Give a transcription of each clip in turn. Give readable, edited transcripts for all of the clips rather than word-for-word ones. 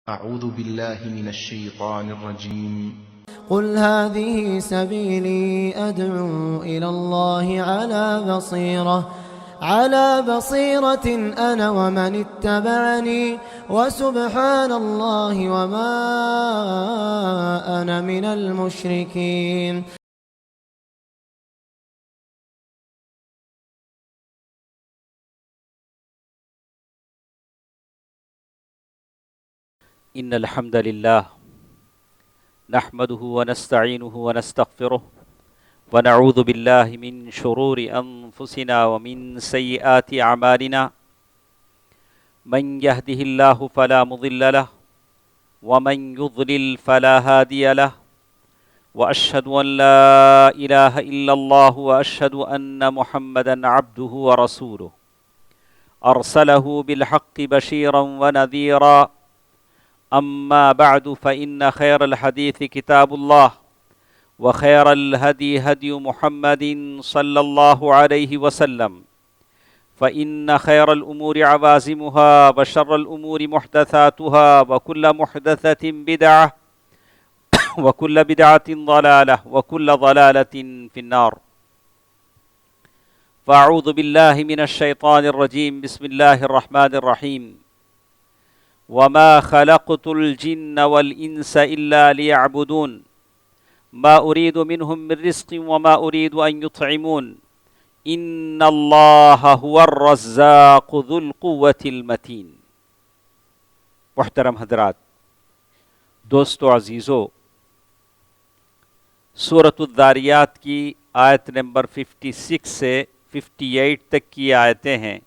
أعوذ بالله من الشيطان الرجيم. قل هذه سبيلي أدعو إلى الله على بصيرة أنا ومن اتبعني وسبحان الله وما أنا من المشركين. إن الحمد لله نحمده ونستعينه ونستغفره ونعوذ بالله من شرور أنفسنا ومن سيئات أعمالنا من يهده الله فلا مضل له ومن يضلل فلا هادي له وأشهد أن لا إله إلا الله وأشهد أن محمدا عبده ورسوله أرسله بالحق بشيرا ونذيرا أما بعد فإن خير الحديث كتاب الله وخير الهدي هدي محمد صلى الله عليه وسلم فإن خير الأمور عوازمها وشر الأمور محدثاتها وكل محدثة بدعة وكل بدعة ضلالة وكل ضلالة في النار. فأعوذ بالله من الشيطان الرجيم. بسم الله الرحمن الرحيم. وما خلقت الجن والإنس إلا ليعبدون ما أريد منهم من رزق وما أريد أن يطعمون إن الله هو الرزاق ذو القوة المتين. محترم حضرات، دوستو عزیزو، سورۃ الذاریات کی آیت نمبر 56 سے 58 تک کی آیتیں ہیں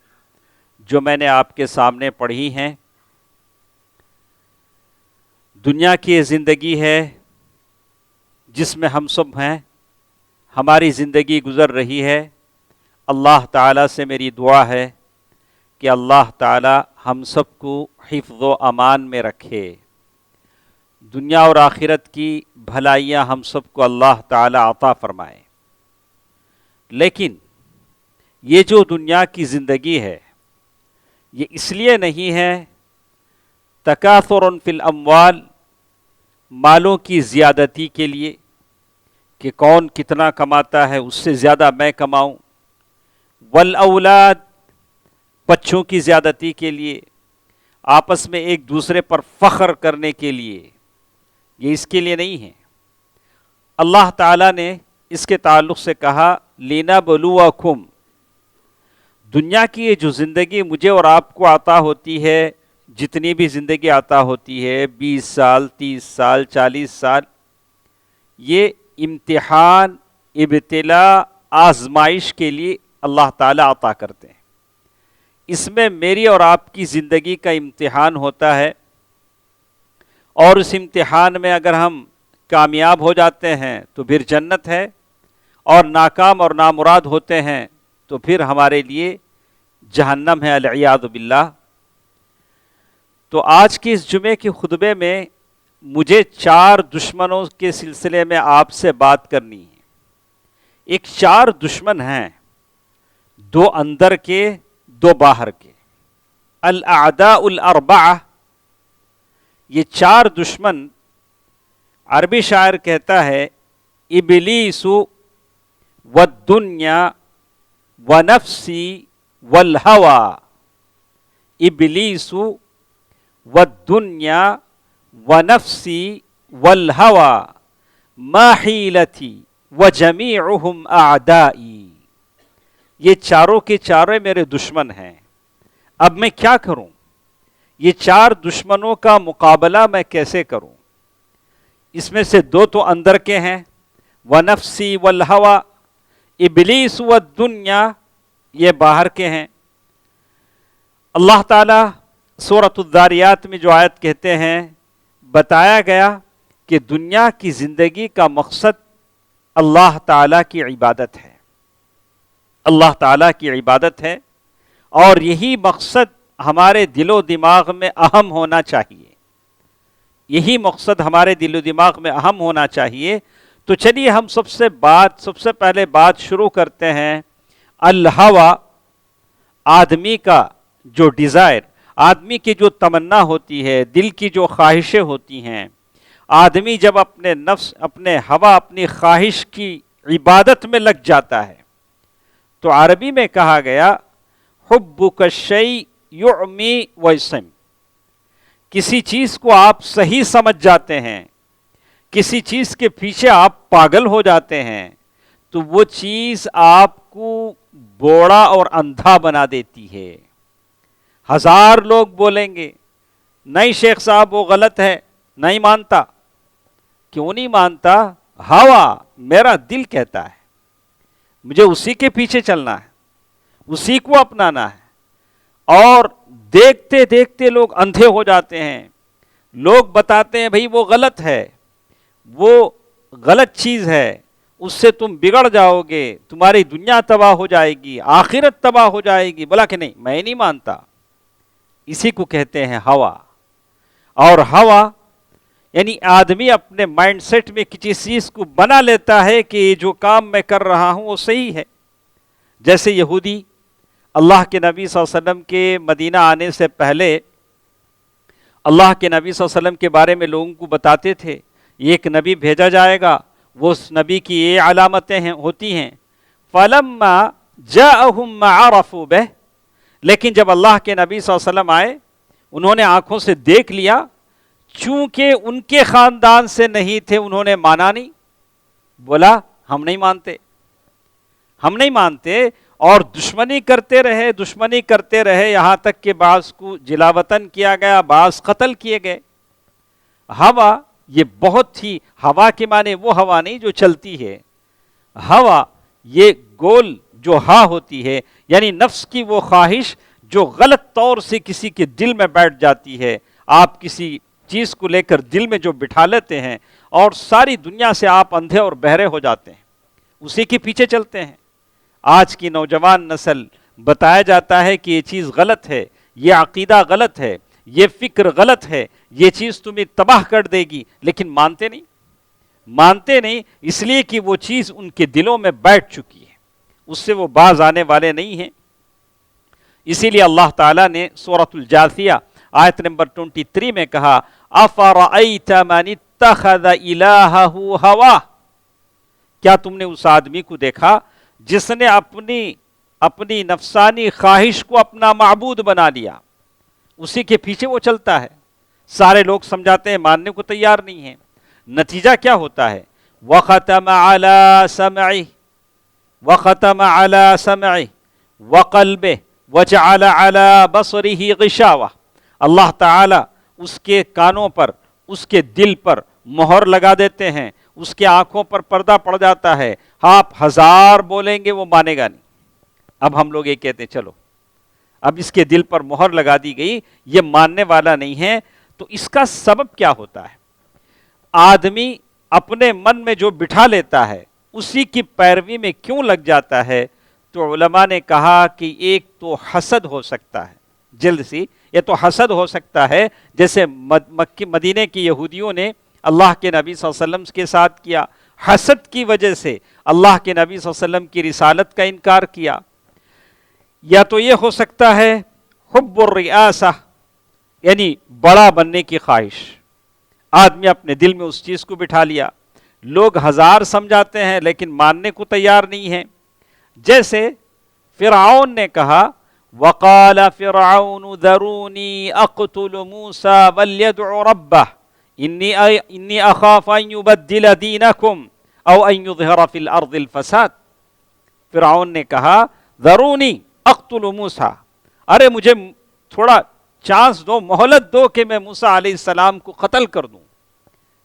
جو میں نے آپ کے سامنے پڑھی ہیں. دنیا کی یہ زندگی ہے جس میں ہم سب ہیں، ہماری زندگی گزر رہی ہے. اللہ تعالیٰ سے میری دعا ہے کہ اللہ تعالیٰ ہم سب کو حفظ و امان میں رکھے. دنیا اور آخرت کی بھلائیاں ہم سب کو اللہ تعالیٰ عطا فرمائے. لیکن یہ جو دنیا کی زندگی ہے یہ اس لیے نہیں ہے تکاثر فی الاموال، مالوں کی زیادتی کے لیے کہ کون کتنا کماتا ہے اس سے زیادہ میں کماؤں، والاولاد، بچوں کی زیادتی کے لیے، آپس میں ایک دوسرے پر فخر کرنے کے لیے، یہ اس کے لیے نہیں ہے. اللہ تعالیٰ نے اس کے تعلق سے کہا لِنَبْلُوَكُمْ. دنیا کی یہ جو زندگی مجھے اور آپ کو عطا ہوتی ہے، جتنی بھی زندگی عطا ہوتی ہے، 20 سال 30 سال 40 سال، یہ امتحان، ابتلاء، آزمائش کے لیے اللہ تعالیٰ عطا کرتے ہیں. اس میں میری اور آپ کی زندگی کا امتحان ہوتا ہے، اور اس امتحان میں اگر ہم کامیاب ہو جاتے ہیں تو پھر جنت ہے، اور ناکام اور نامراد ہوتے ہیں تو پھر ہمارے لیے جہنم ہے، العیاذ باللہ. تو آج کے اس جمعے کے خطبے میں مجھے 4 دشمنوں کے سلسلے میں آپ سے بات کرنی ہے. ایک 4 دشمن ہیں، 2 اندر کے 2 باہر کے، الاعداء الاربعہ. یہ 4 دشمن، عربی شاعر کہتا ہے ابلیس والدنیا ونفسی والہوى. ابلیس والدنیا ونفسی والہوى ما حیلتی وجمیعہم اعدائی. یہ چاروں کے چاروں میرے دشمن ہیں. اب میں کیا کروں؟ یہ 4 دشمنوں کا مقابلہ میں کیسے کروں؟ اس میں سے 2 تو اندر کے ہیں، ونفسی والہوى. ابلیس والدنیا یہ باہر کے ہیں. اللہ تعالیٰ سورۃ الذاریات میں جو آیت کہتے ہیں، بتایا گیا کہ دنیا کی زندگی کا مقصد اللہ تعالیٰ کی عبادت ہے. اللہ تعالیٰ کی عبادت ہے، اور یہی مقصد ہمارے دل و دماغ میں اہم ہونا چاہیے. یہی مقصد ہمارے دل و دماغ میں اہم ہونا چاہیے. تو چلیے ہم سب سے پہلے بات شروع کرتے ہیں. الہوى، آدمی کا جو ڈیزائر، آدمی کی جو تمنا ہوتی ہے، دل کی جو خواہشیں ہوتی ہیں، آدمی جب اپنے نفس، اپنے ہوا، اپنی خواہش کی عبادت میں لگ جاتا ہے تو عربی میں کہا گیا حبک الشیء یعمی ویسم، کسی چیز کو آپ صحیح سمجھ جاتے ہیں، کسی چیز کے پیچھے آپ پاگل ہو جاتے ہیں تو وہ چیز آپ کو بوڑا اور اندھا بنا دیتی ہے۔ ہزار لوگ بولیں گے نہیں شیخ صاحب وہ غلط ہے، نہیں مانتا۔ کیوں نہیں مانتا؟ ہوا، میرا دل کہتا ہے مجھے اسی کے پیچھے چلنا ہے، اسی کو اپنانا ہے، اور دیکھتے دیکھتے لوگ اندھے ہو جاتے ہیں۔ لوگ بتاتے ہیں بھئی وہ غلط ہے، وہ غلط چیز ہے، اس سے تم بگڑ جاؤ گے، تمہاری دنیا تباہ ہو جائے گی، آخرت تباہ ہو جائے گی، بولا کہ نہیں میں نہیں مانتا۔ اسی کو کہتے ہیں ہوا۔ اور ہوا یعنی آدمی اپنے مائنڈ سیٹ میں کسی چیز کو بنا لیتا ہے کہ یہ جو کام میں کر رہا ہوں وہ صحیح ہے۔ جیسے یہودی اللہ کے نبی صلی اللہ علیہ وسلم کے مدینہ آنے سے پہلے اللہ کے نبی صلی اللہ علیہ وسلم کے بارے میں لوگوں کو بتاتے تھے ایک نبی بھیجا جائے گا، وہ اس نبی کی یہ علامتیں ہوتی ہیں۔ فَلَمَّا جَاءَهُمْ مَا عَرَفُوا بِهِ، لیکن جب اللہ کے نبی صلی اللہ علیہ وسلم آئے، انہوں نے آنکھوں سے دیکھ لیا، چونکہ ان کے خاندان سے نہیں تھے انہوں نے مانا نہیں، بولا ہم نہیں مانتے، ہم نہیں مانتے، اور دشمنی کرتے رہے یہاں تک کہ بعض کو جلا وطن کیا گیا، بعض قتل کیے گئے۔ ہوا یہ بہت ہی، ہوا کے معنی وہ ہوا نہیں جو چلتی ہے، ہوا یہ گول جو ہا ہوتی ہے، یعنی نفس کی وہ خواہش جو غلط طور سے کسی کے دل میں بیٹھ جاتی ہے۔ آپ کسی چیز کو لے کر دل میں جو بٹھا لیتے ہیں اور ساری دنیا سے آپ اندھے اور بہرے ہو جاتے ہیں، اسی کے پیچھے چلتے ہیں۔ آج کی نوجوان نسل بتایا جاتا ہے کہ یہ چیز غلط ہے، یہ عقیدہ غلط ہے، یہ فکر غلط ہے، یہ چیز تمہیں تباہ کر دے گی، لیکن مانتے نہیں اس لیے کہ وہ چیز ان کے دلوں میں بیٹھ چکی ہے، اس سے وہ باز آنے والے نہیں ہیں۔ اسی لیے اللہ تعالیٰ نے سورۃ الجاثیہ آیت نمبر 23 میں کہا أَفَرَأَيْتَ مَنِ اتَّخَذَ إِلَٰهَهُ هَوَاهُ، کیا تم نے اس آدمی کو دیکھا جس نے اپنی نفسانی خواہش کو اپنا معبود بنا لیا، اسی کے پیچھے وہ چلتا ہے۔ سارے لوگ سمجھاتے ہیں، ماننے کو تیار نہیں ہیں۔ نتیجہ کیا ہوتا ہے؟ وَخَتَمَ عَلَى سَمْعِهِ وَقَلْبِهِ وَجَعَلَ عَلَى بَصَرِهِ غِشَاوَةً، اللہ تعالیٰ اس کے کانوں پر، اس کے دل پر مہر لگا دیتے ہیں، اس کے آنکھوں پر پردہ پڑ جاتا ہے۔ آپ ہزار بولیں گے وہ مانے گا نہیں۔ اب ہم لوگ یہ کہتے ہیں چلو اب اس کے دل پر مہر لگا دی گئی، یہ ماننے والا نہیں ہے۔ تو اس کا سبب کیا ہوتا ہے؟ آدمی اپنے من میں جو بٹھا لیتا ہے اسی کی پیروی میں کیوں لگ جاتا ہے؟ تو علماء نے کہا کہ ایک تو حسد ہو سکتا ہے، جلد سی یہ تو حسد ہو سکتا ہے، جیسے مدینے کی یہودیوں نے اللہ کے نبی صلی اللہ علیہ وسلم کے ساتھ کیا، حسد کی وجہ سے اللہ کے نبی صلی اللہ علیہ وسلم کی رسالت کا انکار کیا۔ یا تو یہ ہو سکتا ہے حب الریاسہ، یعنی بڑا بننے کی خواہش، آدمی اپنے دل میں اس چیز کو بٹھا لیا، لوگ ہزار سمجھاتے ہیں لیکن ماننے کو تیار نہیں ہیں۔ جیسے فرعون نے کہا وقال فرعون ذرونی اقتل موسیٰ ولیدع ربہ انی اخاف ان یبدل دینکم او ان یظہر فی الارض الفساد۔ فرعون نے کہا ذرونی اقتل موسیٰ، ارے مجھے تھوڑا چانس دو، مہلت دو کہ میں موسیٰ علیہ السلام کو قتل کر دوں۔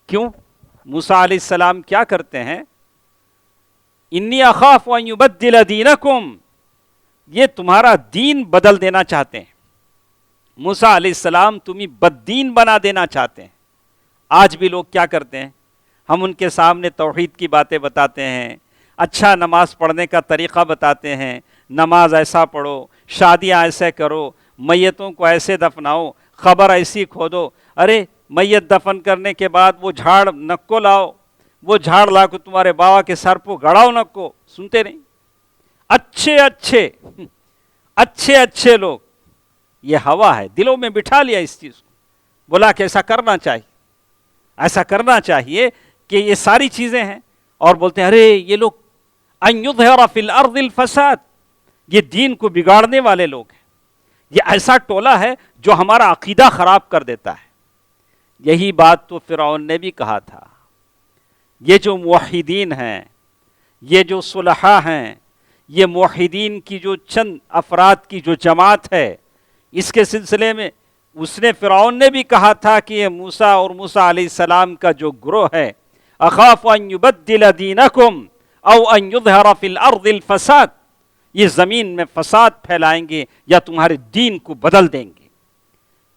کیوں؟ موسیٰ علیہ السلام کیا کرتے ہیں؟ انی اخاف ان یبدل دینکم، یہ تمہارا دین بدل دینا چاہتے ہیں۔ موسیٰ علیہ السلام تمہیں بددین بنا دینا چاہتے ہیں۔ آج بھی لوگ کیا کرتے ہیں؟ ہم ان کے سامنے توحید کی باتیں بتاتے ہیں، اچھا نماز پڑھنے کا طریقہ بتاتے ہیں، نماز ایسا پڑھو، شادیاں ایسے کرو، میتوں کو ایسے دفناؤ، خبر ایسی کھودو۔ ارے میت دفن کرنے کے بعد وہ جھاڑ نکو لاؤ، وہ جھاڑ لا کے تمہارے بابا کے سر پہ گڑاؤ نکو، سنتے نہیں؟ اچھے لوگ یہ ہوا ہے، دلوں میں بٹھا لیا اس چیز کو، بولا کہ ایسا کرنا چاہیے، ایسا کرنا چاہیے کہ یہ ساری چیزیں ہیں، اور بولتے ہیں ارے یہ لوگ ان یظہر فی الارض الفساد، یہ دین کو بگاڑنے والے لوگ ہیں، یہ ایسا ٹولہ ہے جو ہمارا عقیدہ خراب کر دیتا ہے۔ یہی بات تو فرعون نے بھی کہا تھا۔ یہ جو موحدین ہیں، یہ جو صلحاء ہیں، یہ موحدین کی جو چند افراد کی جو جماعت ہے، اس کے سلسلے میں اس نے فرعون نے بھی کہا تھا کہ یہ موسیٰ اور موسیٰ علیہ السلام کا جو گروہ ہے، اخاف ان یبدل دینکم او ان یظہر فی الارض الفساد، یہ زمین میں فساد پھیلائیں گے یا تمہارے دین کو بدل دیں گے۔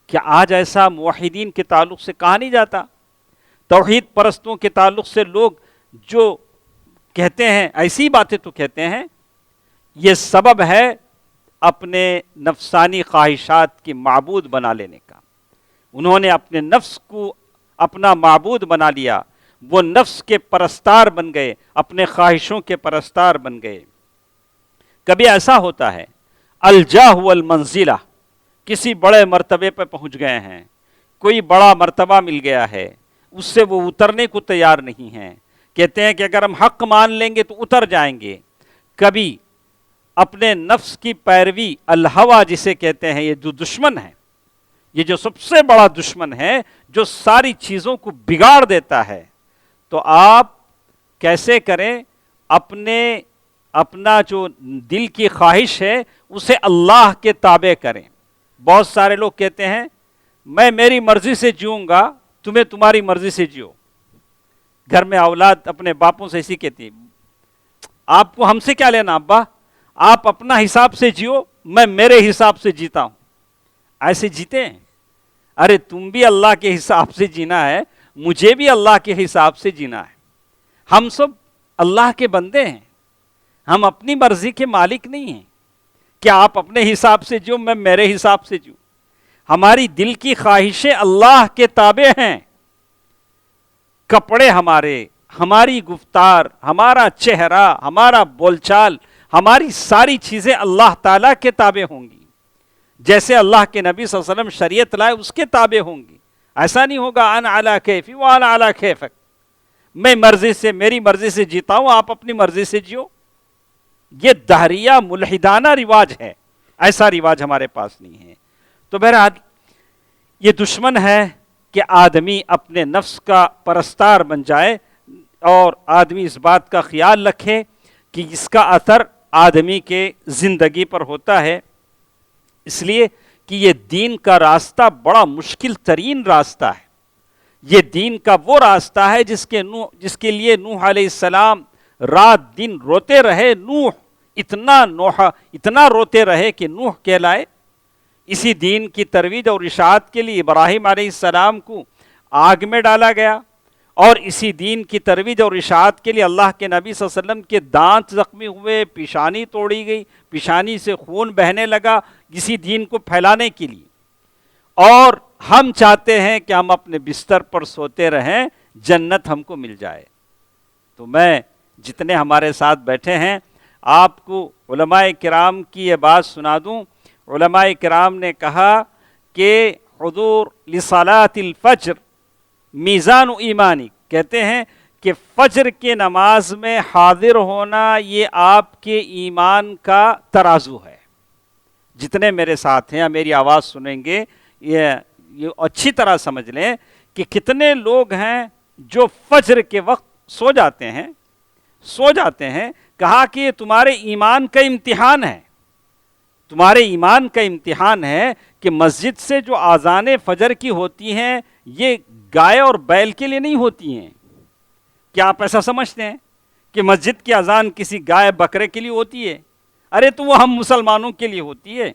کیا آج ایسا موحدین کے تعلق سے کہا نہیں جاتا؟ توحید پرستوں کے تعلق سے لوگ جو کہتے ہیں ایسی باتیں تو کہتے ہیں، یہ سبب ہے اپنے نفسانی خواہشات کی معبود بنا لینے کا۔ انہوں نے اپنے نفس کو اپنا معبود بنا لیا، وہ نفس کے پرستار بن گئے، اپنے خواہشوں کے پرستار بن گئے۔ کبھی ایسا ہوتا ہے الجاہ والمنزلہ، کسی بڑے مرتبے پہ پہنچ گئے ہیں، کوئی بڑا مرتبہ مل گیا ہے، اس سے وہ اترنے کو تیار نہیں ہیں، کہتے ہیں کہ اگر ہم حق مان لیں گے تو اتر جائیں گے۔ کبھی اپنے نفس کی پیروی، الہویٰ جسے کہتے ہیں، یہ جو دشمن ہے، یہ جو سب سے بڑا دشمن ہے جو ساری چیزوں کو بگاڑ دیتا ہے، تو آپ کیسے کریں؟ اپنا جو دل کی خواہش ہے اسے اللہ کے تابع کریں۔ بہت سارے لوگ کہتے ہیں میں میری مرضی سے جیوں گا، تمہیں تمہاری مرضی سے جیو۔ گھر میں اولاد اپنے باپوں سے ایسی کہتی ہے، آپ کو ہم سے کیا لینا ابا، آپ اپنا حساب سے جیو، میں میرے حساب سے جیتا ہوں۔ ایسے جیتے ہیں؟ ارے تم بھی اللہ کے حساب سے جینا ہے، مجھے بھی اللہ کے حساب سے جینا ہے۔ ہم سب اللہ کے بندے ہیں، ہم اپنی مرضی کے مالک نہیں ہیں۔ کیا آپ اپنے حساب سے جیو، میں میرے حساب سے جیوں؟ ہماری دل کی خواہشیں اللہ کے تابع ہیں۔ کپڑے ہمارے، ہماری گفتار، ہمارا چہرہ، ہمارا بول چال، ہماری ساری چیزیں اللہ تعالیٰ کے تابع ہوں گی۔ جیسے اللہ کے نبی صلی اللہ علیہ وسلم شریعت لائے اس کے تابع ہوں گی۔ ایسا نہیں ہوگا انا علی کیفی وانا علی کیفک، میں مرضی سے، میری مرضی سے جیتا ہوں، آپ اپنی مرضی سے جیو۔ یہ دہریہ ملحدانہ رواج ہے، ایسا رواج ہمارے پاس نہیں ہے۔ تو بہرحال یہ دشمن ہے کہ آدمی اپنے نفس کا پرستار بن جائے، اور آدمی اس بات کا خیال رکھے کہ اس کا اثر آدمی کے زندگی پر ہوتا ہے، اس لیے کہ یہ دین کا راستہ بڑا مشکل ترین راستہ ہے۔ یہ دین کا وہ راستہ ہے جس کے لیے نوح علیہ السلام رات دن روتے رہے۔ نوح اتنا روتے رہے کہ نوح کہلائے۔ اسی دین کی ترویج اور اشاعت کے لیے ابراہیم علیہ السلام کو آگ میں ڈالا گیا، اور اسی دین کی ترویج اور اشاعت کے لیے اللہ کے نبی صلی اللہ علیہ وسلم کے دانت زخمی ہوئے، پیشانی توڑی گئی، پیشانی سے خون بہنے لگا، اسی دین کو پھیلانے کے لیے۔ اور ہم چاہتے ہیں کہ ہم اپنے بستر پر سوتے رہیں، جنت ہم کو مل جائے۔ تو میں جتنے ہمارے ساتھ بیٹھے ہیں آپ کو علماء کرام کی یہ بات سنا دوں۔ علماء کرام نے کہا کہ حضور لصلاۃ الفجر میزان ایمانی، کہتے ہیں کہ فجر کی نماز میں حاضر ہونا یہ آپ کے ایمان کا ترازو ہے۔ جتنے میرے ساتھ ہیں یا میری آواز سنیں گے، یہ اچھی طرح سمجھ لیں کہ کتنے لوگ ہیں جو فجر کے وقت سو جاتے ہیں۔ کہا کہ یہ تمہارے ایمان کا امتحان ہے، تمہارے ایمان کا امتحان ہے کہ مسجد سے جو آذان فجر کی ہوتی ہیں یہ گائے اور بیل کے لیے نہیں ہوتی ہیں۔ کیا آپ ایسا سمجھتے ہیں کہ مسجد کی اذان کسی گائے بکرے کے لیے ہوتی ہے؟ ارے تو وہ ہم مسلمانوں کے لیے ہوتی ہے،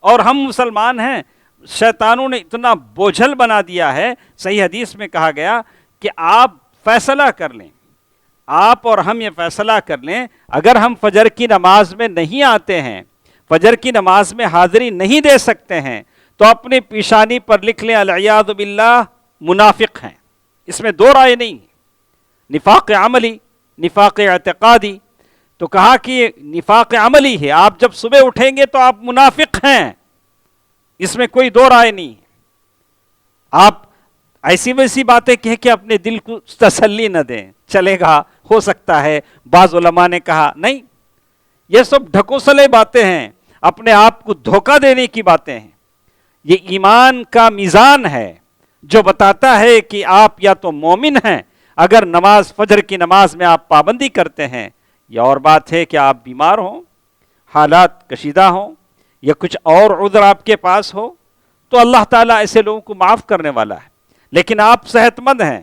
اور ہم مسلمان ہیں۔ شیطانوں نے اتنا بوجھل بنا دیا ہے، صحیح حدیث میں کہا گیا کہ آپ فیصلہ کر لیں، آپ اور ہم یہ فیصلہ کر لیں، اگر ہم فجر کی نماز میں نہیں آتے ہیں، فجر کی نماز میں حاضری نہیں دے سکتے ہیں، تو اپنی پیشانی پر لکھ لیں العیاذ باللہ منافق ہیں۔ اس میں دو رائے نہیں، نفاق عملی، نفاق اعتقادی۔ تو کہا کہ نفاق عملی ہے، آپ جب صبح اٹھیں گے تو آپ منافق ہیں، اس میں کوئی دو رائے نہیں. آپ ایسی ویسی باتیں کہہ کے اپنے دل کو تسلی نہ دیں. چلے گا، ہو سکتا ہے. بعض علماء نے کہا نہیں، یہ سب ڈھکوسلے باتیں ہیں، اپنے آپ کو دھوکہ دینے کی باتیں ہیں. یہ ایمان کا میزان ہے جو بتاتا ہے کہ آپ یا تو مومن ہیں اگر نماز فجر کی نماز میں آپ پابندی کرتے ہیں، یا اور بات ہے کہ آپ بیمار ہوں، حالات کشیدہ ہوں، یا کچھ اور عذر آپ کے پاس ہو، تو اللہ تعالیٰ ایسے لوگوں کو معاف کرنے والا ہے. لیکن آپ صحت مند ہیں،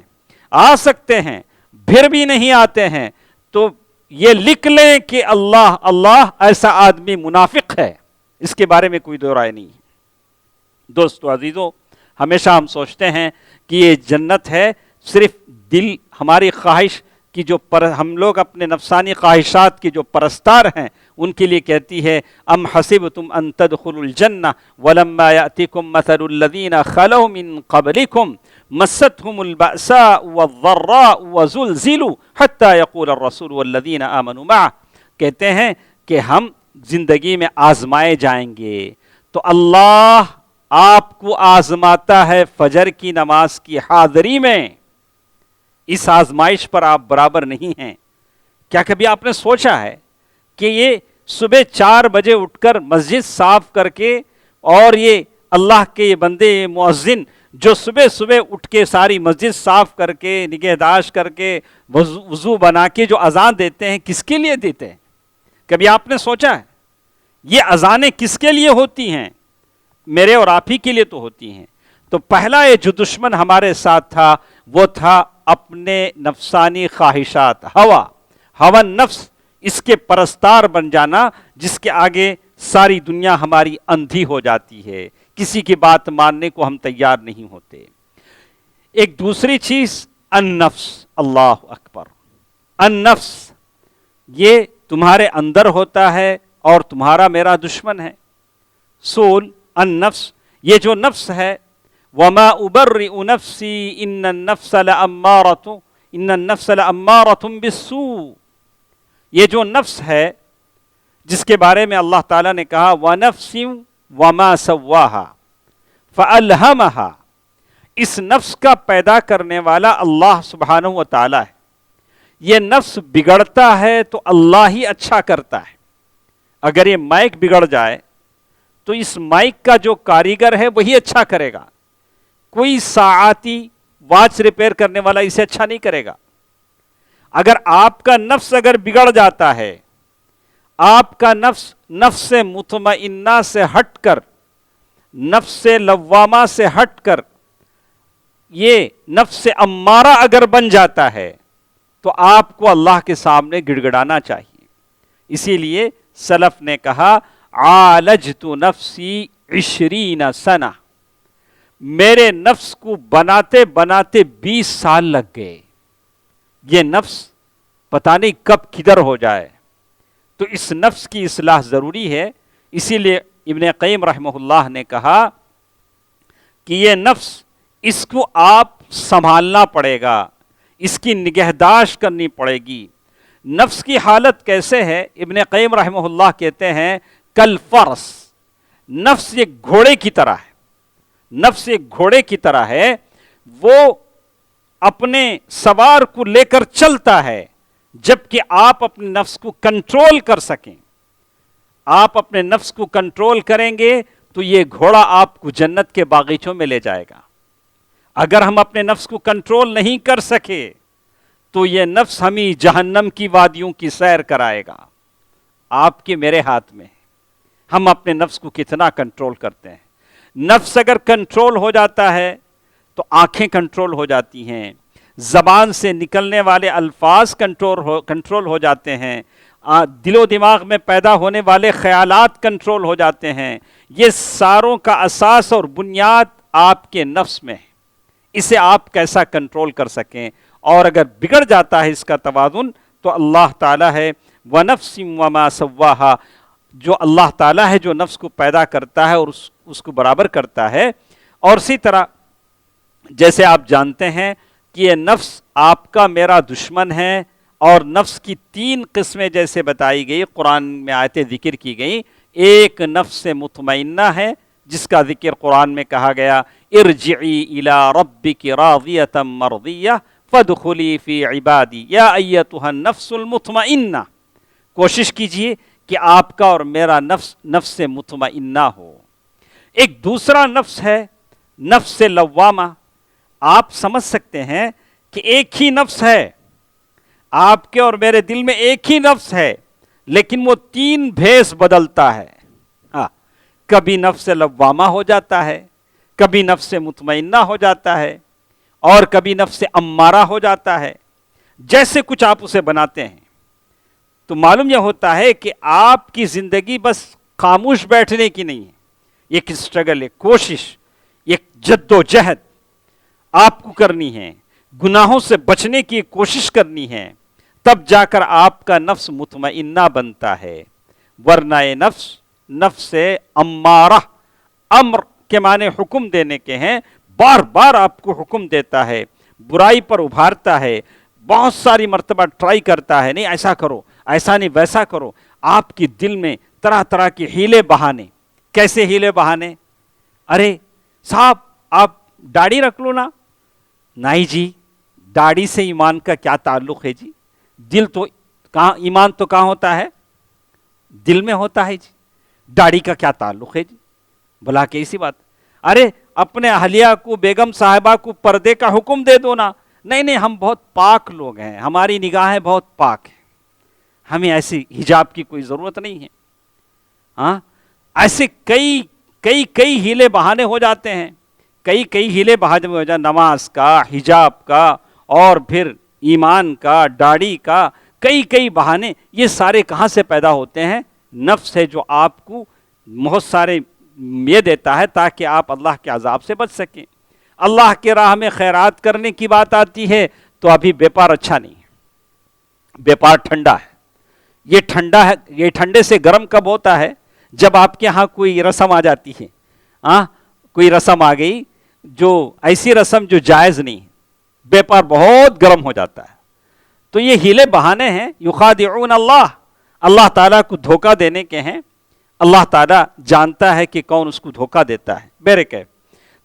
آ سکتے ہیں، پھر بھی نہیں آتے ہیں، تو یہ لکھ لیں کہ اللہ ایسا آدمی منافق ہے. اس کے بارے میں کوئی دو رائے نہیں ہے. دوستو عزیزو، ہمیشہ ہم سوچتے ہیں کہ یہ جنت ہے صرف دل ہماری خواہش کی، جو ہم لوگ اپنے نفسانی خواہشات کی جو پرستار ہیں ان کے لیے کہتی ہے ام حسبتم ان تدخلوا الجنہ ولما یأتکم مثل الذین خلوا من قبلکم مستهم البأساء والضراء وزلزلوا حتى يقول الرسول والذین آمنوا معه. کہتے ہیں کہ ہم زندگی میں آزمائے جائیں گے، تو اللہ آپ کو آزماتا ہے فجر کی نماز کی حاضری میں. اس آزمائش پر آپ برابر نہیں ہیں. کیا کبھی آپ نے سوچا ہے کہ یہ صبح 4 بجے اٹھ کر مسجد صاف کر کے، اور یہ اللہ کے یہ بندے مؤذن جو صبح صبح اٹھ کے ساری مسجد صاف کر کے نگہداشت کر کے وضو بنا کے جو اذان دیتے ہیں، کس کے لیے دیتے ہیں؟ کبھی آپ نے سوچا ہے یہ اذانیں کس کے لیے ہوتی ہیں؟ میرے اور آپ ہی کے لیے تو ہوتی ہیں. تو پہلا یہ جو دشمن ہمارے ساتھ تھا وہ تھا اپنے نفسانی خواہشات، ہوا نفس، اس کے پرستار بن جانا، جس کے آگے ساری دنیا ہماری اندھی ہو جاتی ہے، کسی کی بات ماننے کو ہم تیار نہیں ہوتے. ایک دوسری چیز النفس. اللہ اکبر. النفس یہ تمہارے اندر ہوتا ہے اور تمہارا میرا دشمن ہے. سول النفس، یہ جو نفس ہے، وما ابرئ نفسی ان النفس لامارۃ بالسوء، یہ جو نفس ہے جس کے بارے میں اللہ تعالیٰ نے کہا وَنَفْسٍ وَمَا سَوَّاهَا فَأَلْهَمَهَا، اس نفس کا پیدا کرنے والا اللہ سبحانہ و تعالیٰ ہے. یہ نفس بگڑتا ہے تو اللہ ہی اچھا کرتا ہے. اگر یہ مائک بگڑ جائے تو اس مائک کا جو کاریگر ہے وہی اچھا کرے گا. کوئی ساعتی واچ ریپیئر کرنے والا اسے اچھا نہیں کرے گا. اگر آپ کا نفس اگر بگڑ جاتا ہے، آپ کا نفس مطمئنہ سے ہٹ کر، نفس لوامہ سے ہٹ کر یہ نفس امارہ اگر بن جاتا ہے تو آپ کو اللہ کے سامنے گڑگڑانا چاہیے. اسی لیے سلف نے کہا عالجت نفسی 20 سنہ، میرے نفس کو بناتے بناتے 20 سال لگ گئے. یہ نفس پتہ نہیں کب کدھر ہو جائے، تو اس نفس کی اصلاح ضروری ہے. اسی لیے ابن قیم رحمہ اللہ نے کہا کہ یہ نفس، اس کو آپ سنبھالنا پڑے گا، اس کی نگہداشت کرنی پڑے گی. نفس کی حالت کیسے ہے؟ ابن قیم رحمہ اللہ کہتے ہیں کل فرس، نفس ایک گھوڑے کی طرح ہے. نفس ایک گھوڑے کی طرح ہے، وہ اپنے سوار کو لے کر چلتا ہے، جبکہ آپ اپنے نفس کو کنٹرول کر سکیں. آپ اپنے نفس کو کنٹرول کریں گے تو یہ گھوڑا آپ کو جنت کے باغیچوں میں لے جائے گا. اگر ہم اپنے نفس کو کنٹرول نہیں کر سکے تو یہ نفس ہمیں جہنم کی وادیوں کی سیر کرائے گا. آپ کے میرے ہاتھ میں ہم اپنے نفس کو کتنا کنٹرول کرتے ہیں. نفس اگر کنٹرول ہو جاتا ہے تو آنکھیں کنٹرول ہو جاتی ہیں، زبان سے نکلنے والے الفاظ کنٹرول ہو جاتے ہیں، دل و دماغ میں پیدا ہونے والے خیالات کنٹرول ہو جاتے ہیں. یہ ساروں کا اساس اور بنیاد آپ کے نفس میں ہے. اسے آپ کیسا کنٹرول کر سکیں، اور اگر بگڑ جاتا ہے اس کا توازن تو اللہ تعالیٰ ہے وَنَفْسٍ وَمَا سَوَّاهَا، جو اللہ تعالیٰ ہے جو نفس کو پیدا کرتا ہے اور اس کو برابر کرتا ہے. اور اسی طرح جیسے آپ جانتے ہیں کہ یہ نفس آپ کا میرا دشمن ہے، اور نفس کی 3 قسمیں جیسے بتائی گئی، قرآن میں آیتیں ذکر کی گئی. ایک نفس مطمئنہ ہے جس کا ذکر قرآن میں کہا گیا ارجعی الی ربک راضیۃ مرضیہ فادخلی فی عبادی یا ایتھا النفس المطمئنہ. کوشش کیجئے کہ آپ کا اور میرا نفس نفس مطمئنہ ہو. ایک دوسرا نفس ہے نفس لوامہ. آپ سمجھ سکتے ہیں کہ ایک ہی نفس ہے، آپ کے اور میرے دل میں ایک ہی نفس ہے، لیکن وہ 3 بھیس بدلتا ہے. کبھی نفس لوامہ ہو جاتا ہے، کبھی نفس مطمئنہ ہو جاتا ہے، اور کبھی نفس امارہ ہو جاتا ہے. جیسے کچھ آپ اسے بناتے ہیں تو معلوم یہ ہوتا ہے کہ آپ کی زندگی بس خاموش بیٹھنے کی نہیں ہے. ایک اسٹرگل، ایک کوشش، ایک جد و جہد آپ کو کرنی ہے، گناہوں سے بچنے کی کوشش کرنی ہے، تب جا کر آپ کا نفس مطمئنہ بنتا ہے. ورنہ یہ نفس امارہ، امر کے معنی حکم دینے کے ہیں، بار بار آپ کو حکم دیتا ہے، برائی پر ابھارتا ہے، بہت ساری مرتبہ ٹرائی کرتا ہے، نہیں ایسا کرو، ایسا نہیں ویسا کرو. آپ کی دل میں طرح طرح کے ہیلے بہانے. کیسے ہیلے بہانے؟ ارے صاحب آپ داڑھی رکھ لو نا. نہیں جی، داڑھی سے ایمان کا کیا تعلق ہے جی؟ دل تو کہاں، ایمان تو کہاں ہوتا ہے؟ دل میں ہوتا ہے جی. داڑھی کا کیا تعلق ہے جی؟ بلا کے اسی بات. ارے اپنے اہلیہ کو، بیگم صاحبہ کو پردے کا حکم دے دو نا. نہیں نہیں، ہم بہت پاک لوگ ہیں، ہماری نگاہیں بہت پاک ہیں، ہمیں ایسی حجاب کی کوئی ضرورت نہیں ہے. ہاں، ایسے کئی ہیلے بہانے ہو جاتے ہیں، کئی ہیلے بہانے ہو جاتے، نماز کا، حجاب کا، اور پھر ایمان کا، داڑھی کا، کئی بہانے. یہ سارے کہاں سے پیدا ہوتے ہیں؟ نفس ہے جو آپ کو بہت سارے یہ دیتا ہے تاکہ آپ اللہ کے عذاب سے بچ سکیں. اللہ کے راہ میں خیرات کرنے کی بات آتی ہے تو ابھی بیپار اچھا نہیں ہے، بیپار ٹھنڈا ہے. یہ ٹھنڈا ہے، یہ ٹھنڈے سے گرم کب ہوتا ہے؟ جب آپ کے ہاں کوئی رسم آ جاتی ہے. کوئی رسم آ گئی جو ایسی رسم جو جائز نہیں ہے، بیپار بہت گرم ہو جاتا ہے. تو یہ ہیلے بہانے ہیں، یخادعون اللہ، اللہ تعالیٰ کو دھوکہ دینے کے ہیں. اللہ تعالیٰ جانتا ہے کہ کون اس کو دھوکہ دیتا ہے. بہرکیف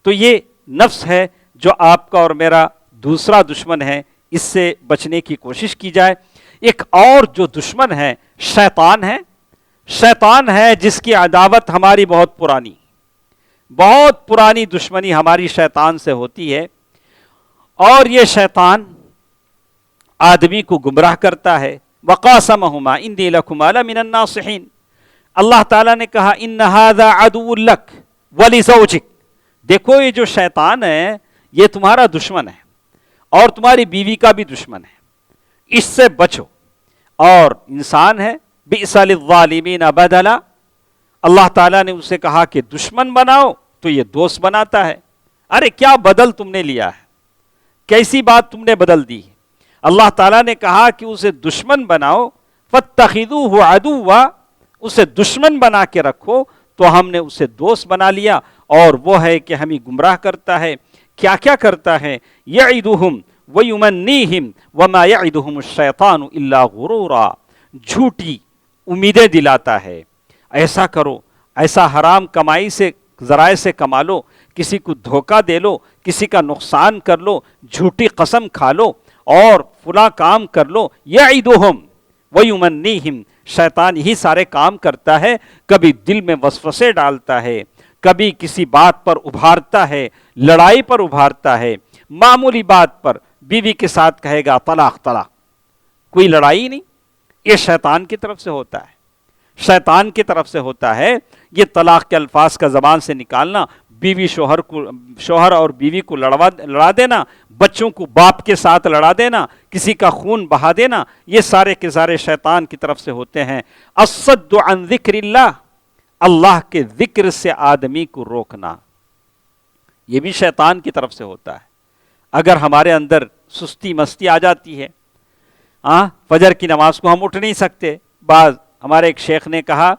تو یہ نفس ہے جو آپ کا اور میرا دوسرا دشمن ہے، اس سے بچنے کی کوشش کی جائے. ایک اور جو دشمن ہے شیطان ہے. شیطان ہے جس کی عداوت ہماری بہت پرانی دشمنی ہماری شیطان سے ہوتی ہے. اور یہ شیطان آدمی کو گمراہ کرتا ہے. وقاسمہما انی لکما لمن الناصحین. اللہ تعالیٰ نے کہا ان ھذا عدو لک ولزوجک. دیکھو یہ جو شیطان ہے یہ تمہارا دشمن ہے اور تمہاری بیوی کا بھی دشمن ہے، اس سے بچو. اور انسان ہے بئس للظالمین بدلا. اللہ تعالیٰ نے اسے کہا کہ دشمن بناؤ تو یہ دوست بناتا ہے. ارے کیا بدل تم نے لیا ہے، کیسی بات تم نے بدل دی ہے. اللہ تعالیٰ نے کہا کہ اسے دشمن بناؤ، فاتخذوہ عدوا، اسے دشمن بنا کے رکھو، تو ہم نے اسے دوست بنا لیا. اور وہ ہے کہ ہمیں گمراہ کرتا ہے. کیا کیا کرتا ہے؟ یعدہم ویمنیہم وما یعدہم الشیطان الا غرورا. جھوٹی امیدیں دلاتا ہے، ایسا کرو، ایسا حرام کمائی سے ذرائع سے کما لو، کسی کو دھوکہ دے لو، کسی کا نقصان کر لو، جھوٹی قسم کھا لو اور فلاں کام کر لو. یعدہم ویمنیہم، شیطان یہی سارے کام کرتا ہے. کبھی دل میں وسوسے ڈالتا ہے، کبھی کسی بات پر ابھارتا ہے، لڑائی پر ابھارتا ہے. معمولی بات پر بیوی کے ساتھ کہے گا طلاق طلاق، کوئی لڑائی نہیں. یہ شیطان کی طرف سے ہوتا ہے، شیطان کی طرف سے ہوتا ہے. یہ طلاق کے الفاظ کا زبان سے نکالنا، شوہر اور بیوی کو لڑا دینا، بچوں کو باپ کے ساتھ لڑا دینا، کسی کا خون بہا دینا، یہ سارے کے سارے شیطان کی طرف سے ہوتے ہیں. الصد عن ذکر اللہ، اللہ کے ذکر سے آدمی کو روکنا، یہ بھی شیطان کی طرف سے ہوتا ہے. اگر ہمارے اندر سستی مستی آ جاتی ہے، فجر کی نماز کو ہم اٹھ نہیں سکتے. بعض ہمارے ایک شیخ نے کہا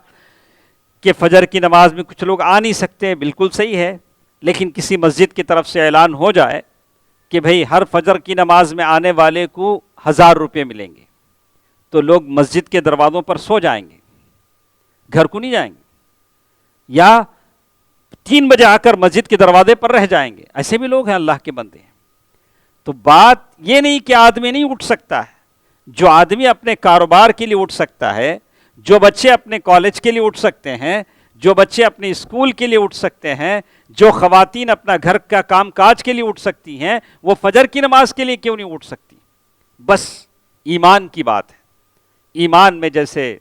کہ فجر کی نماز میں کچھ لوگ آ نہیں سکتے، بالکل صحیح ہے، لیکن کسی مسجد کی طرف سے اعلان ہو جائے کہ بھئی ہر فجر کی نماز میں آنے والے کو 1000 روپے ملیں گے، تو لوگ مسجد کے دروازوں پر سو جائیں گے، گھر کو نہیں جائیں گے. یا 3 بجے آ کر مسجد کے دروازے پر رہ جائیں گے. ایسے بھی لوگ ہیں، اللہ کے بندے ہیں. تو بات یہ نہیں کہ آدمی نہیں اٹھ سکتا ہے. جو آدمی اپنے کاروبار کے لیے اٹھ سکتا ہے، جو بچے اپنے کالج کے لیے اٹھ سکتے ہیں، جو بچے اپنے اسکول کے لیے اٹھ سکتے ہیں، جو خواتین اپنا گھر کا کام کاج کے لیے اٹھ سکتی ہیں، وہ فجر کی نماز کے لیے کیوں نہیں اٹھ سکتی؟ بس ایمان کی بات ہے. ایمان میں جیسے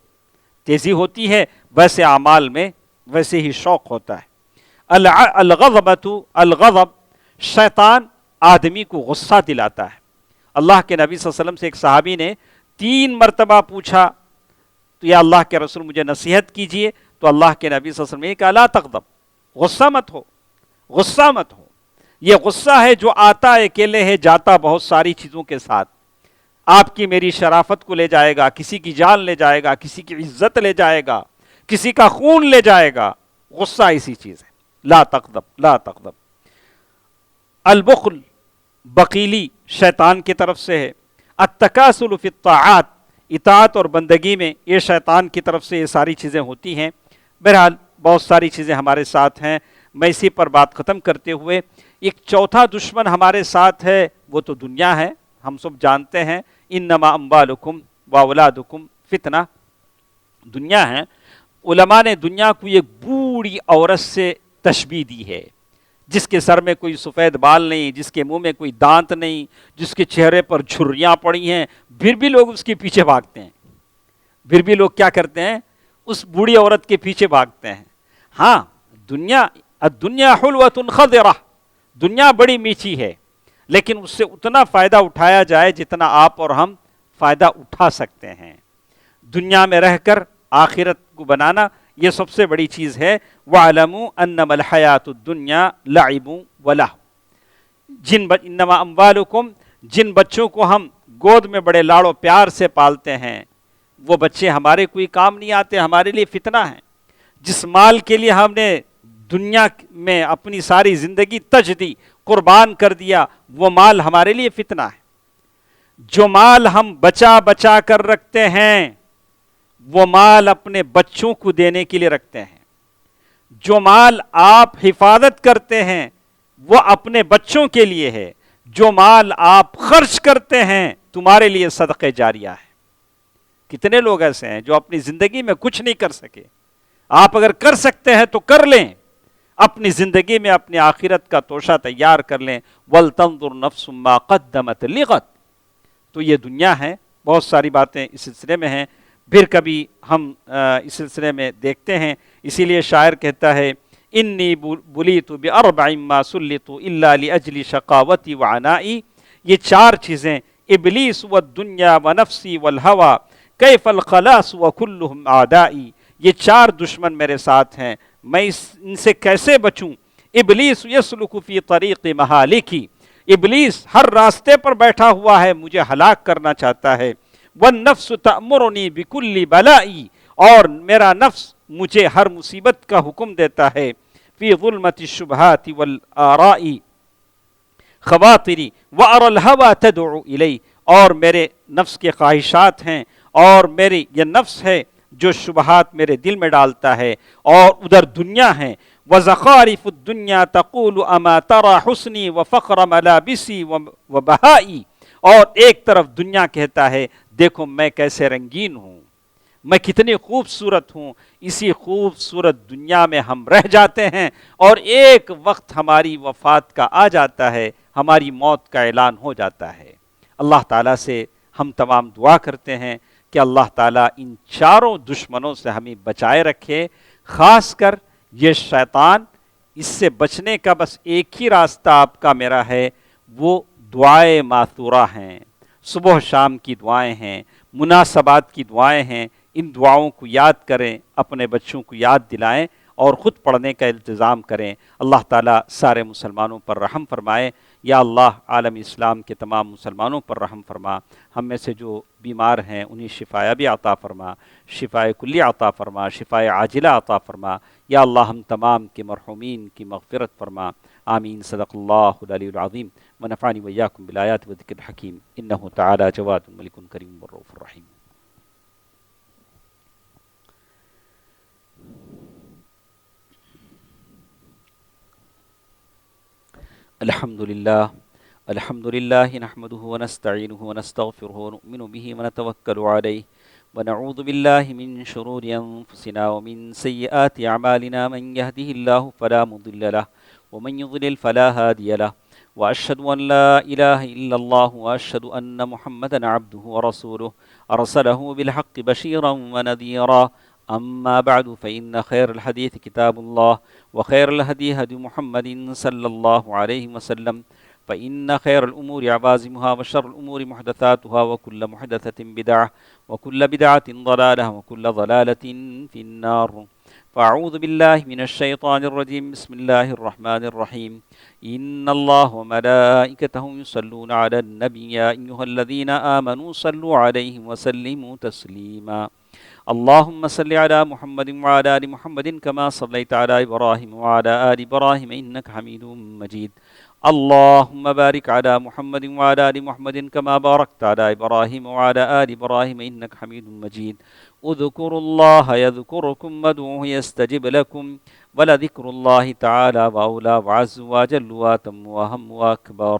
تیزی ہوتی ہے، ویسے اعمال میں ویسے ہی شوق ہوتا ہے. الغضب، شیطان آدمی کو غصہ دلاتا ہے. اللہ کے نبی صلی اللہ علیہ وسلم سے ایک صحابی نے 3 مرتبہ پوچھا تو یا اللہ کے رسول مجھے نصیحت کیجئے، تو اللہ کے نبی صلی اللہ علیہ وسلم نے کہا لا تغضب، غصہ مت ہو، غصہ مت ہو. یہ غصہ ہے جو آتا اکیلے ہے، جاتا بہت ساری چیزوں کے ساتھ. آپ کی میری شرافت کو لے جائے گا، کسی کی جان لے جائے گا، کسی کی عزت لے جائے گا، کسی کا خون لے جائے گا. غصہ ایسی چیز ہے. لا تغضب، لا تغضب. البخل، بخیلی شیطان کی طرف سے ہے. التکاسل فی الطاعات، اطاعت اور بندگی میں یہ شیطان کی طرف سے یہ ساری چیزیں ہوتی ہیں. بہرحال بہت ساری چیزیں ہمارے ساتھ ہیں. میں اسی پر بات ختم کرتے ہوئے، ایک چوتھا دشمن ہمارے ساتھ ہے، وہ تو دنیا ہے. ہم سب جانتے ہیں انما اموالکم واولادکم فتنہ، دنیا ہے. علماء نے دنیا کو ایک بوڑھی عورت سے تشبیہ دی ہے، جس کے سر میں کوئی سفید بال نہیں، جس کے منہ میں کوئی دانت نہیں، جس کے چہرے پر جھریاں پڑی ہیں، پھر بھی لوگ اس کے پیچھے بھاگتے ہیں. پھر بھی لوگ کیا کرتے ہیں؟ اس بوڑھی عورت کے پیچھے بھاگتے ہیں. ہاں، الدنیا حلوۃ خضرہ، دنیا بڑی میٹھی ہے، لیکن اس سے اتنا فائدہ اٹھایا جائے جتنا آپ اور ہم فائدہ اٹھا سکتے ہیں. دنیا میں رہ کر آخرت کو بنانا یہ سب سے بڑی چیز ہے. وَاعْلَمُوا أَنَّمَا الْحَيَاةُ الدُّنْيَا لَعِبٌ وَلَهْوٌ. انما اموالکم، جن بچوں کو ہم گود میں بڑے لاڑ و پیار سے پالتے ہیں، وہ بچے ہمارے کوئی کام نہیں آتے، ہمارے لیے فتنہ ہیں. جس مال کے لیے ہم نے دنیا میں اپنی ساری زندگی تج دی، قربان کر دیا، وہ مال ہمارے لیے فتنہ ہے. جو مال ہم بچا بچا کر رکھتے ہیں، وہ مال اپنے بچوں کو دینے کے لیے رکھتے ہیں. جو مال آپ حفاظت کرتے ہیں وہ اپنے بچوں کے لیے ہے. جو مال آپ خرچ کرتے ہیں تمہارے لیے صدقہ جاریہ ہے. کتنے لوگ ایسے ہیں جو اپنی زندگی میں کچھ نہیں کر سکے؟ آپ اگر کر سکتے ہیں تو کر لیں، اپنی زندگی میں اپنی آخرت کا توشہ تیار کر لیں. وَلْتَنظُرْ نَفْسٌ مَا قَدَّمَتْ لِغَدٍ. تو یہ دنیا ہے. بہت ساری باتیں اس سلسلے میں ہیں، پھر کبھی ہم اس سلسلے میں دیکھتے ہیں. اسی لیے شاعر کہتا ہے انی بلیت باربع ما سلط الا لاجل شقاوتی وعنائی. یہ 4 چیزیں، ابلیس والدنیا ونفسی والہوى کیف الخلاص وکلہم اعدائی. یہ 4 دشمن میرے ساتھ ہیں، میں ان سے کیسے بچوں؟ ابلیس یسلک فی طریق مہالکی، ابلیس ہر راستے پر بیٹھا ہوا ہے، مجھے ہلاک کرنا چاہتا ہے. والنفس تأمرنی بکل بلائی، اور میرا نفس مجھے ہر مصیبت کا حکم دیتا ہے. فی ظلمت الشبہات والآرائی خواطری وأری الہوى تدعو الی. اور میرے نفس کے خواہشات ہیں، اور میری یہ نفس ہے جو شبہات میرے دل میں ڈالتا ہے، اور ادھر دنیا ہے. وزخارف الدنیا تقول اما ترى حسنی وفخر ملابسی وبہائی. اور ایک طرف دنیا کہتا ہے دیکھو میں کیسے رنگین ہوں، میں کتنی خوبصورت ہوں. اسی خوبصورت دنیا میں ہم رہ جاتے ہیں، اور ایک وقت ہماری وفات کا آ جاتا ہے، ہماری موت کا اعلان ہو جاتا ہے. اللہ تعالیٰ سے ہم تمام دعا کرتے ہیں کہ اللہ تعالیٰ ان 4 دشمنوں سے ہمیں بچائے رکھے. خاص کر یہ شیطان، اس سے بچنے کا بس ایک ہی راستہ آپ کا میرا ہے، وہ دعائے ماثورہ ہیں، صبح شام کی دعائیں ہیں، مناسبات کی دعائیں ہیں. ان دعاؤں کو یاد کریں، اپنے بچوں کو یاد دلائیں، اور خود پڑھنے کا التزام کریں. اللہ تعالیٰ سارے مسلمانوں پر رحم فرمائے. یا اللہ عالم اسلام کے تمام مسلمانوں پر رحم فرما. ہم میں سے جو بیمار ہیں انہیں شفا بھی عطا فرما، شفاء کلی عطا فرما، شفاء عاجلہ عطا فرما. یا اللہ ہم تمام کے مرحومین کی مغفرت فرما. آمین. صدق اللہ العلی العظیم. ونفعنی وإیاکم بالآیات والذکر الحکیم. انہ تعالی جواد ملک کریم والرؤوف الرحیم. الحمد لله نحمده ونستعينه ونستغفره ونؤمن به ونتوكل عليه ونعوذ بالله من شرور أنفسنا ومن سيئات أعمالنا من يهده الله فلا مضل له ومن يضلل فلا هادي له وأشهد أن لا إله إلا الله وأشهد أن محمدا عبده ورسوله أرسله بالحق بشيرا ونذيرا أما بعد فإن خير الحديث كتاب الله وخير الهدي هدي محمد صلى الله عليه وسلم فإن خير الأمور عوازمها وشر الأمور محدثاتها وكل محدثة بدعة وكل بدعة ضلالة وكل ضلالة في النار فأعوذ بالله من الشيطان الرجيم بسم الله الرحمن الرحيم إن الله وملائكته يصلون على النبي يا أيها الذين آمنوا صلوا عليه وسلموا تسليما اللهم صل على محمد وعلى آل محمد كما صليت على إبراهيم وعلى آل إبراهيم إنك حميد مجيد اللهم بارك على محمد وعلى آل محمد كما باركت على إبراهيم وعلى آل إبراهيم إنك حميد مجيد اذكروا الله يذكركم وادعوه يستجب لكم ولذكر الله تعالى وأولى وعز وجل وأتم وأهم وأكبر